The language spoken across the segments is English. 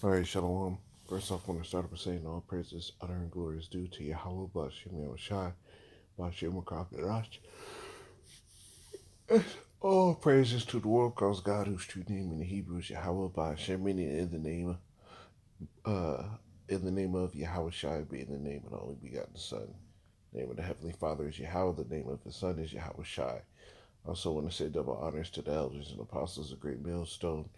All right, Shalom. First off, I want to start by saying all praises, honor, and glory is due to Yahweh, Bashem Yahushai, Bashem Makarash. All praises to the world cause God, whose true name in the Hebrew is Yahweh, Bashem, meaning uh, in the name of Yahushai, being the name of the only begotten Son. The name of the Heavenly Father is Yahweh. The name of the Son is Yahushai. I also want to say double honors to the elders and apostles of Great Millstone,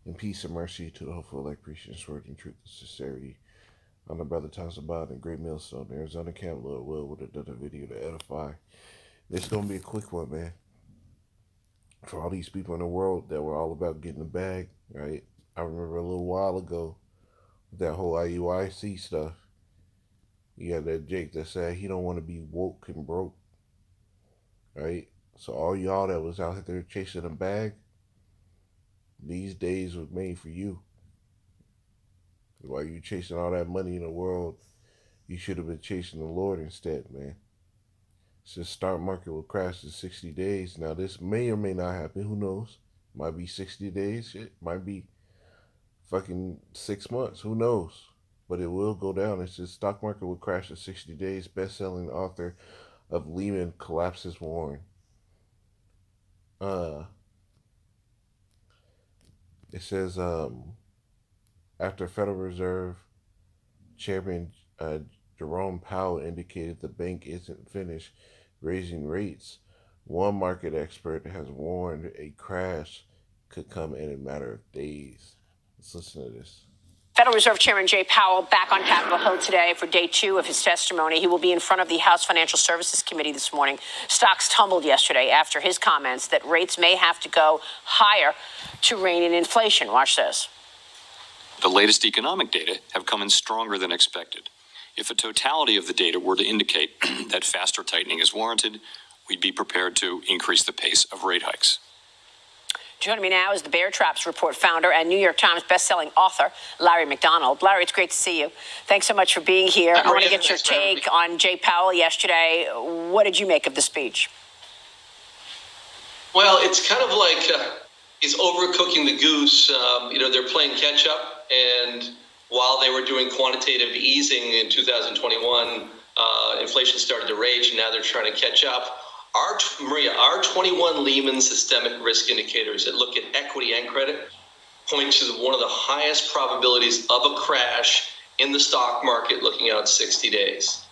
and peace and mercy to the hopeful elect preachers, word and truth and sincerity. I'm the brother Thomas Abad in Great Millstone, Arizona Camp. Lord will would have done a video to edify. It's gonna be a quick one, man. For all these people in the world that were all about getting the bag, right? I remember a little while ago that whole IUIC stuff. You had that Jake that said he don't want to be woke and broke, right? So all y'all that was out there chasing a bag, these days was made for you. While you chasing all that money in the world, you should have been chasing the Lord instead, man. Since stock market will crash in 60 days. Now, this may or may not happen. Who knows? Might be 60 days. It might be fucking 6 months. Who knows? But it will go down. It says stock market will crash in 60 days. Best-selling author of Lehman collapses warned. It says after Federal Reserve Chairman Jerome Powell indicated the bank isn't finished raising rates, one market expert has warned a crash could come in a matter of days. Let's listen to this. Federal Reserve Chairman Jay Powell back on Capitol Hill today for day 2 of his testimony. He will be in front of the House Financial Services Committee this morning. Stocks tumbled yesterday after his comments that rates may have to go higher to rein in inflation. Watch this. The latest economic data have come in stronger than expected. If a totality of the data were to indicate that faster tightening is warranted, we'd be prepared to increase the pace of rate hikes. Joining me now is the Bear Traps Report founder and New York Times bestselling author, Larry McDonald. Larry, it's great to see you. Thanks so much for being here. I want to get your take on Jay Powell yesterday. What did you make of the speech? Well, it's kind of like he's overcooking the goose. They're playing catch up, and while they were doing quantitative easing in 2021, inflation started to rage, and now they're trying to catch up. Our 21 Lehman systemic risk indicators that look at equity and credit point to one of the highest probabilities of a crash in the stock market looking out 60 days.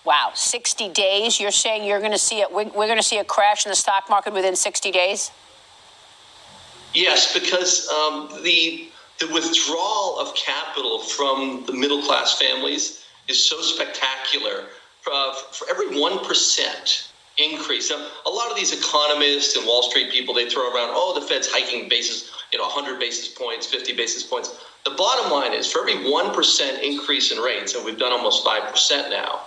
Wow, 60 days? You're saying you're going to see it? We're going to see a crash in the stock market within 60 days? Yes, because the withdrawal of capital from the middle class families is so spectacular. For every 1% increase, now, a lot of these economists and Wall Street people, they throw around, the Fed's hiking 100 basis points, 50 basis points. The bottom line is for every 1% increase in rates, and we've done almost 5% now,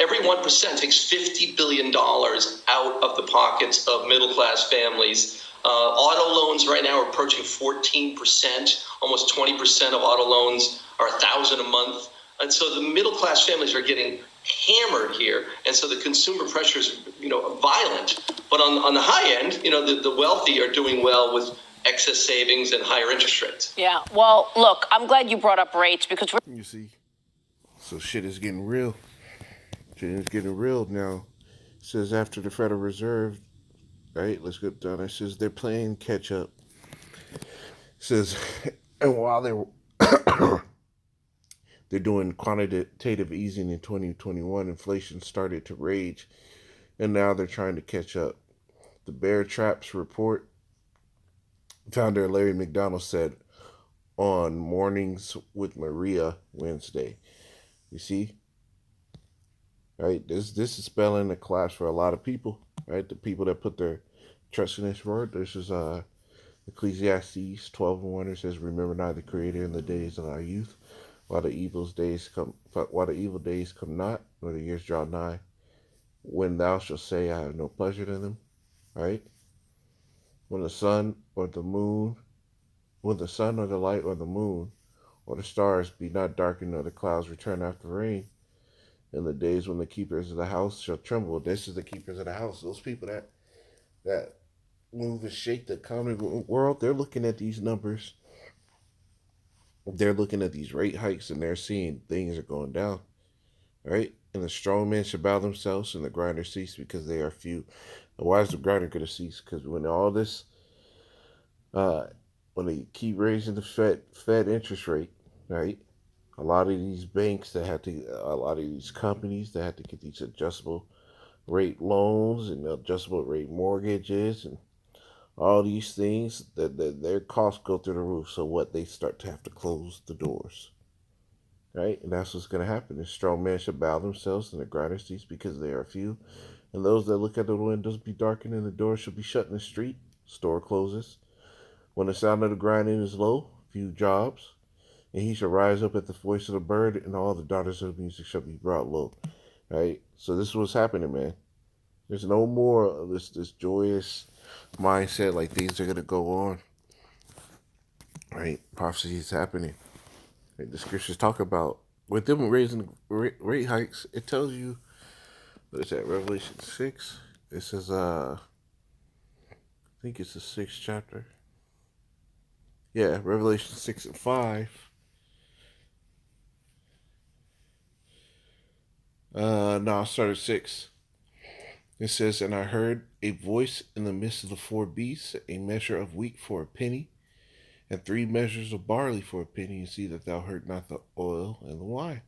every 1% takes $50 billion out of the pockets of middle class families. Auto loans right now are approaching 14%. Almost 20% of auto loans are $1,000 a month. And so the middle class families are getting hammered here. And so the consumer pressure is, violent. But on the high end, the wealthy are doing well with excess savings and higher interest rates. Yeah. Well, look, I'm glad you brought up rates because you see, so shit is getting real. Shit is getting real now. It says after the Federal Reserve, right? Let's get done. It says they're playing catch up. It says, and while they're doing quantitative easing in 2021, inflation started to rage, and now they're trying to catch up. The Bear Traps Report founder Larry McDonald said on Mornings with Maria Wednesday. You see, right? This is spelling a collapse for a lot of people, right? The people that put their trust in this word. This is Ecclesiastes 12:1. It says, "Remember not the Creator in the days of our youth, while the evil days come not, nor the years draw nigh, when thou shalt say, I have no pleasure in them." Right? When the sun or the light or the moon or the stars be not darkened, nor the clouds return after rain, in the days when the keepers of the house shall tremble. This is the keepers of the house. Those people that move and shake the economic world, they're looking at these numbers they're looking at these rate hikes and they're seeing things are going down, right? And the strong men should bow themselves and the grinders cease because they are few. And why is the grinder going to cease? Because when all this, uh, when they keep raising the Fed interest rate, right? A lot of these banks that had to, a lot of these companies that had to get these adjustable rate loans and adjustable rate mortgages and all these things that their costs go through the roof. So what, they start to have to close the doors, right? And that's what's going to happen. The strong men should bow themselves and the grinders cease because they are few. And those that look at the windows be darkened and the doors shall be shut in the street. Store closes. When the sound of the grinding is low, few jobs. And he shall rise up at the voice of the bird, and all the daughters of music shall be brought low. Right? So this is what's happening, man. There's no more of this joyous mindset like things are gonna go on. Right? Prophecy is happening. Right? The scriptures talk about with them raising rate hikes. It tells you what is that? Revelation 6. It says I think it's the 6th chapter. Yeah, Revelation 6 and 5. No, I started 6. It says, and I heard a voice in the midst of the four beasts, a measure of wheat for a penny, and 3 measures of barley for a penny, and see that thou hurt not the oil and the wine.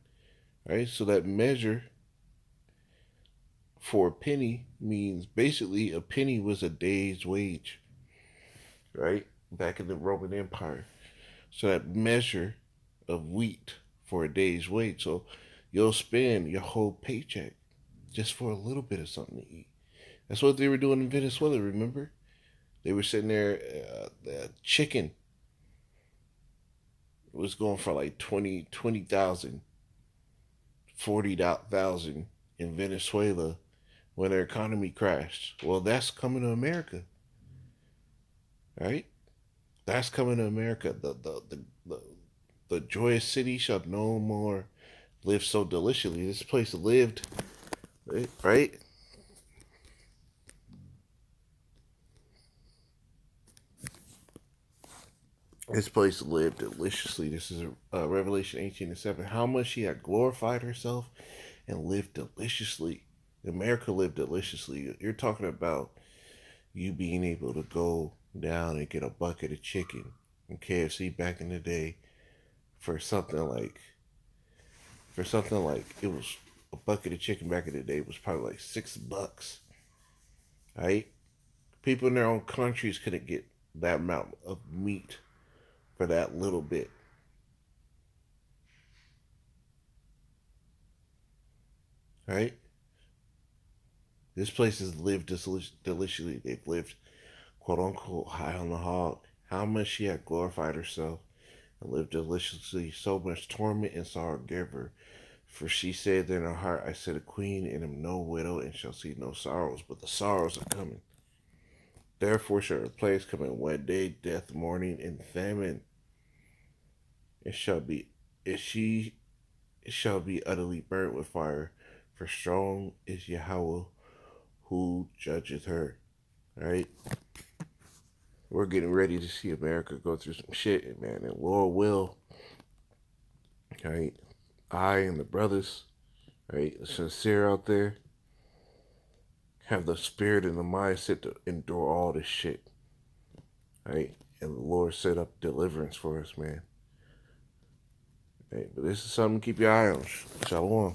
Right? So that measure for a penny means basically a penny was a day's wage, right? Back in the Roman Empire. So that measure of wheat for a day's wage. So you'll spend your whole paycheck just for a little bit of something to eat. That's what they were doing in Venezuela, remember? They were sitting there, chicken was going for like 20,000, 40,000 in Venezuela when their economy crashed. Well, that's coming to America, right? That's coming to America. The joyous city shall no more live so deliciously. This place lived, right? This place lived deliciously. This is Revelation 18 and 7. How much she had glorified herself and lived deliciously. America lived deliciously. You're talking about you being able to go down and get a bucket of chicken in KFC back in the day for something like it was a bucket of chicken back in the day was probably like $6, right? People in their own countries couldn't get that amount of meat for that little bit, right? This place has lived deliciously. They've lived, quote unquote, high on the hog. How much she had glorified herself and lived deliciously, so much torment and sorrow gave her. For she said in her heart, I said a queen and am no widow and shall see no sorrows, but the sorrows are coming. Therefore shall her plagues come in one day, death, mourning, and famine. It shall be, if she shall be utterly burnt with fire, for strong is Yahweh who judgeth her. Right? We're getting ready to see America go through some shit, man, and Lord will. Right? I and the brothers, right, the sincere out there, have the spirit and the mindset to endure all this shit. Right? And the Lord set up deliverance for us, man. Right? But this is something to keep your eye on. Shalom.